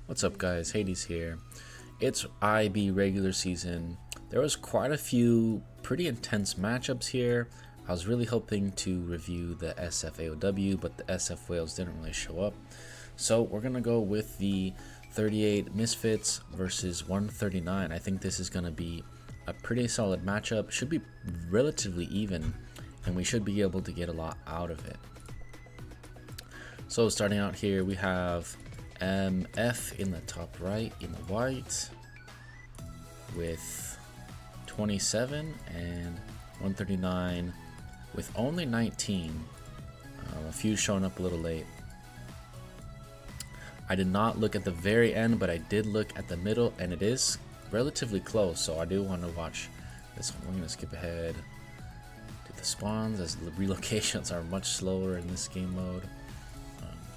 What's up guys, Hades here. It's IB regular season. There was quite a few pretty intense matchups here. I was really hoping to review the SFAOW, but the SF whales didn't really show up. So we're gonna go with the 38 Misfits versus 139. I think this is gonna be a pretty solid matchup. Should be relatively even, and we should be able to get a lot out of it. So starting out here, we have MF in the top right in the white with 27 and 139 with only 19. A few showing up a little late. I did not look at the very end, but I did look at the middle, and it is relatively close, so I do want to watch this one. We're going to skip ahead to the spawns as the relocations are much slower in this game mode.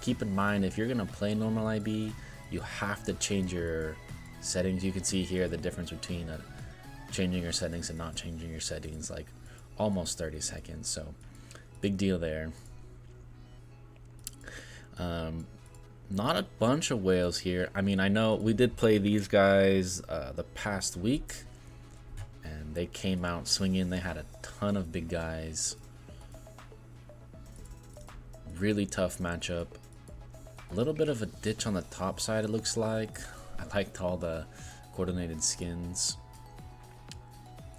Keep in mind, if you're going to play normal IB, you have to change your settings. You can see here the difference between changing your settings and not changing your settings, like almost 30 seconds. So big deal there. Not a bunch of whales here. I mean, I know we did play these guys the past week, and they came out swinging. They had a ton of big guys. Really tough matchup. A little bit of a ditch on the top side, it looks like. I liked all the coordinated skins.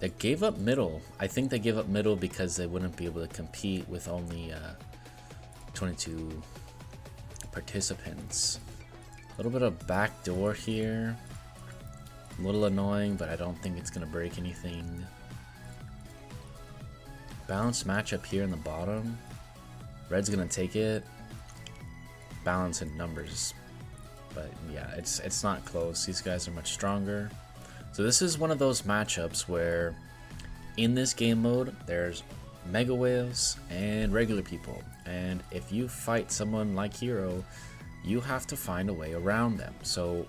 They gave up middle. I think they gave up middle because they wouldn't be able to compete with only 22 participants. A little bit of backdoor here. A little annoying, but I don't think it's going to break anything. Balanced matchup here in the bottom. Red's going to take it. Balance in numbers, but yeah, it's not close. These guys are much stronger. So this is one of those matchups where in this game mode there's mega whales and regular people, and if you fight someone like Hero, you have to find a way around them. So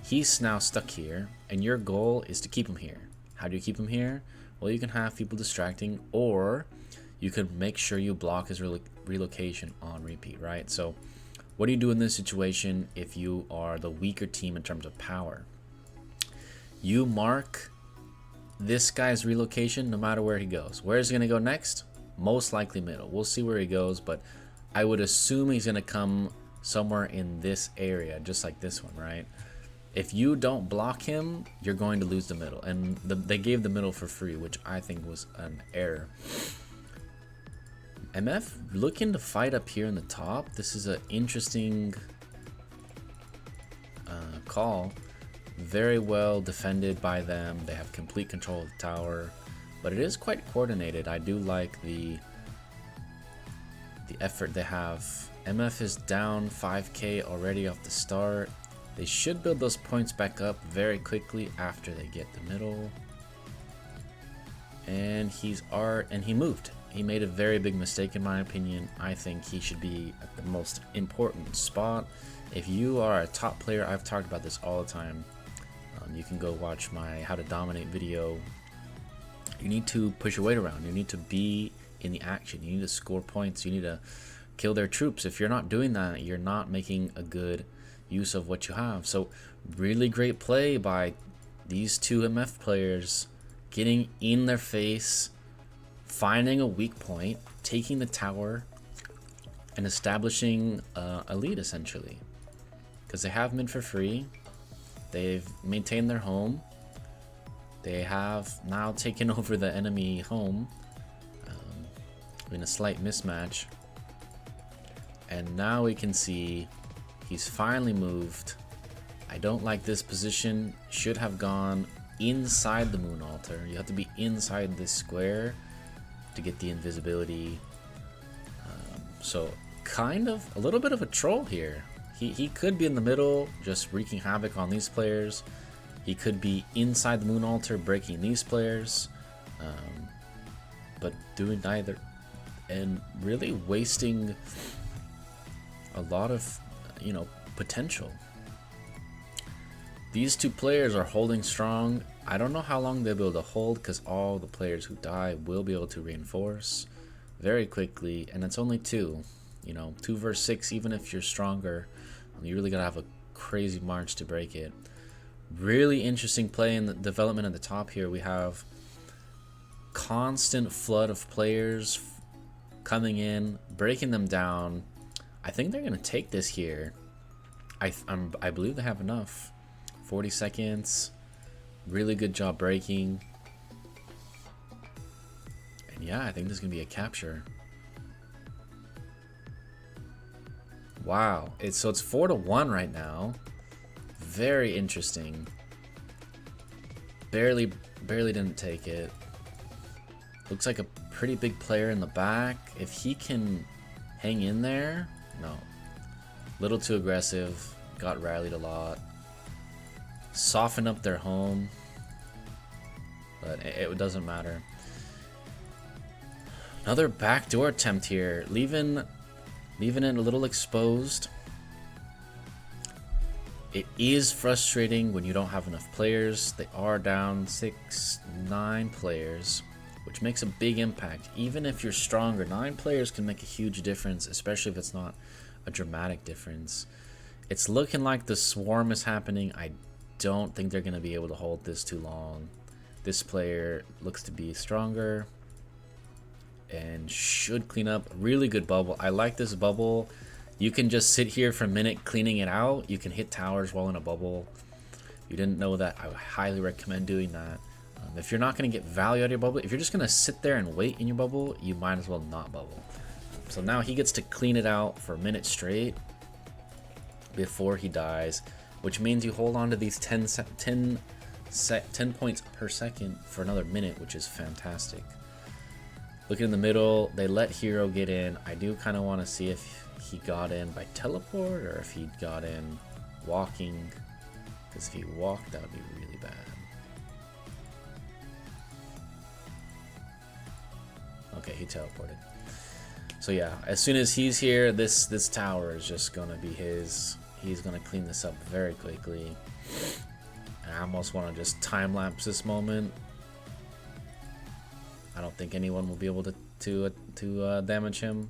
he's now stuck here, and your goal is to keep him here. How do you keep him here? Well, you can have people distracting, or you can make sure you block his relocation on repeat, right? So what do you do in this situation if you are the weaker team in terms of power? You mark this guy's relocation no matter where he goes. Where is he going to go next? Most likely middle. We'll see where he goes, but I would assume he's going to come somewhere in this area, just like this one, right? If you don't block him, you're going to lose the middle. And they gave the middle for free, which I think was an error. MF looking to fight up here in the top. This is an interesting call. Very well defended by them. They have complete control of the tower, but it is quite coordinated. I do like the effort they have. MF is down 5k already off the start. They should build those points back up very quickly after they get the middle. And he moved. He made a very big mistake in my opinion. I think he should be at the most important spot. If you are a top player, I've talked about this all the time. You can go watch my how to dominate video. You need to push your weight around. You need to be in the action. You need to score points. You need to kill their troops. If you're not doing that, you're not making a good use of what you have. So really great play by these two MF players, getting in their face, finding a weak point, taking the tower, and establishing a lead essentially. Because they have mid for free, they've maintained their home, they have now taken over the enemy home in a slight mismatch, and now we can see he's finally moved. I don't like this position. Should have gone inside the moon altar. You have to be inside this square to get the invisibility. So kind of a little bit of a troll here. He could be in the middle just wreaking havoc on these players. He could be inside the moon altar breaking these players, but doing neither and really wasting a lot of potential. These two players are holding strong. I don't know how long they'll be able to hold, because all the players who die will be able to reinforce very quickly, and it's only two. 2 versus 6, even if you're stronger, you really gotta have a crazy march to break it. Really interesting play in the development at the top here. We have constant flood of players coming in, breaking them down. I think they're gonna take this here. I believe they have enough. 40 seconds. Really good job breaking. And yeah, I think this is gonna be a capture. Wow, it's 4-1 right now. Very interesting. Barely didn't take it. Looks like a pretty big player in the back. If he can hang in there, no. Little too aggressive. Got rallied a lot. Soften up their home, but it doesn't matter. Another backdoor attempt here, leaving it a little exposed. It is frustrating when you don't have enough players. They are down 9 players, which makes a big impact. Even if you're stronger, 9 players can make a huge difference, especially if it's not a dramatic difference. It's looking like the swarm is happening. I don't think they're going to be able to hold this too long. This player looks to be stronger and should clean up. Really good bubble. I like this bubble. You can just sit here for a minute cleaning it out. You can hit towers while in a bubble. If you didn't know that, I would highly recommend doing that. If you're not going to get value out of your bubble, if you're just going to sit there and wait in your bubble, you might as well not bubble. So now he gets to clean it out for a minute straight before he dies, which means you hold on to these 10 points per second for another minute, which is fantastic. Looking in the middle, they let Hero get in. I do kind of want to see if he got in by teleport or if he got in walking, because if he walked, that would be really bad. Okay, he teleported. So yeah, as soon as he's here, this tower is just gonna be his. He's gonna clean this up very quickly. I almost want to just time lapse this moment. I don't think anyone will be able to damage him.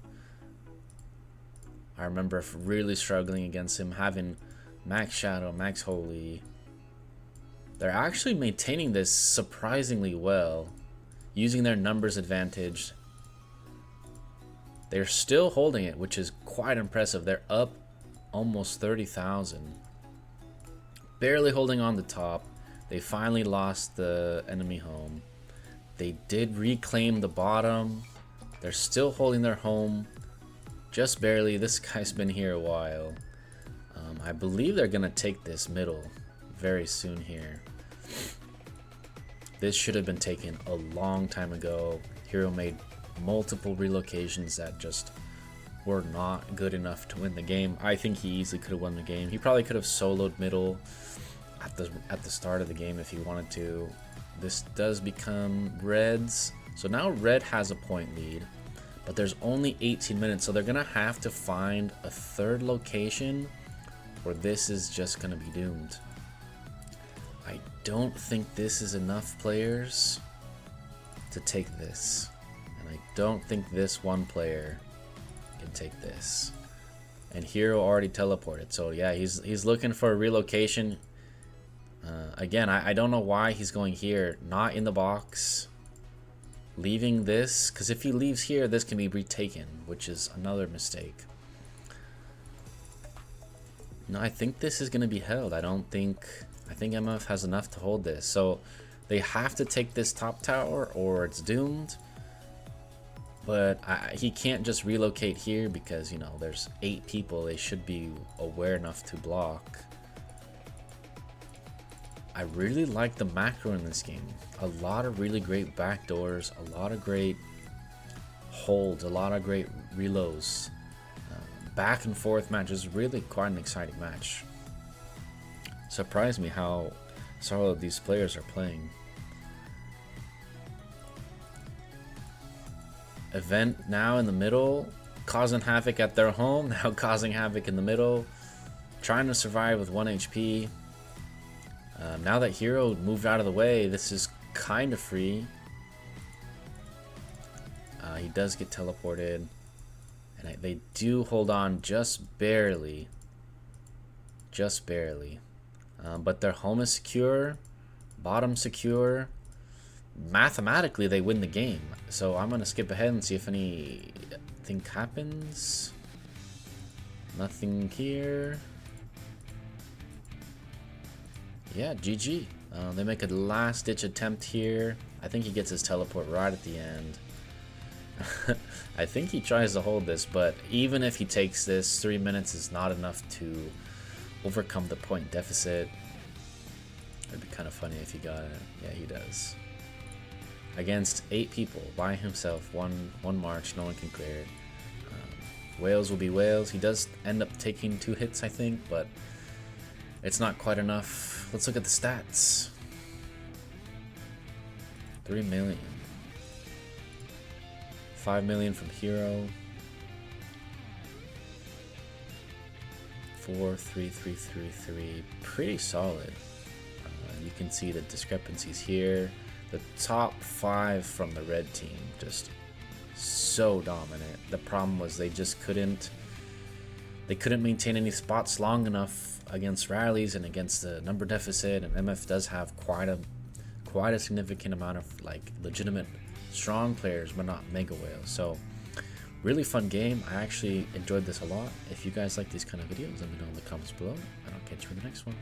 I remember really struggling against him, having Max Shadow, Max Holy. They're actually maintaining this surprisingly well, using their numbers advantage. They're still holding it, which is quite impressive. They're up almost 30,000. Barely holding on the top. They finally lost the enemy home. They did reclaim the bottom. They're still holding their home. Just barely. This guy's been here a while. I believe they're going to take this middle very soon here. This should have been taken a long time ago. Hero made multiple relocations that just were not good enough to win the game. I think he easily could have won the game. He probably could have soloed middle at the start of the game if he wanted to. This does become Red's. So now Red has a point lead, but there's only 18 minutes, so they're gonna have to find a third location or this is just gonna be doomed. I don't think this is enough players to take this, and I don't think this one player can take this. And Hero already teleported, so yeah, he's looking for a relocation. Again, I don't know why he's going here, not in the box, leaving this, because if he leaves here, this can be retaken, which is another mistake. No, I think this is going to be held. I think MF has enough to hold this, so they have to take this top tower or it's doomed. But he can't just relocate here because, you know, there's 8 people. They should be aware enough to block. I really like the macro in this game. A lot of really great backdoors, a lot of great holds, a lot of great reloads. Back and forth matches, really quite an exciting match. Surprised me how solid these players are playing. Event now in the middle, causing havoc at their home, now causing havoc in the middle, trying to survive with 1 HP. Now that Hero moved out of the way, this is kind of free. He does get teleported, and they do hold on just barely. just barely. But their home is secure, bottom secure. Mathematically, they win the game. So I'm gonna skip ahead and see if anything happens. Nothing here. Yeah, GG. They make a last-ditch attempt here. I think he gets his teleport right at the end. I think he tries to hold this, but even if he takes this, 3 minutes is not enough to overcome the point deficit. It'd be kind of funny if he got it. Yeah, he does. Against 8 people by himself, one march, no one can clear it. Wales will be Wales. He does end up taking 2 hits, I think, but it's not quite enough. Let's look at the stats. 3 million. 5 million from Hero. 4, 3, 3, 3, 3. Pretty solid. You can see the discrepancies here. The top 5 from the red team, just so dominant. The problem was they just couldn't maintain any spots long enough against rallies and against the number deficit, and MF does have quite a significant amount of like legitimate strong players, but not mega whales. So really fun game. I actually enjoyed this a lot. If you guys like these kind of videos, let me know in the comments below, and I'll catch you in the next one.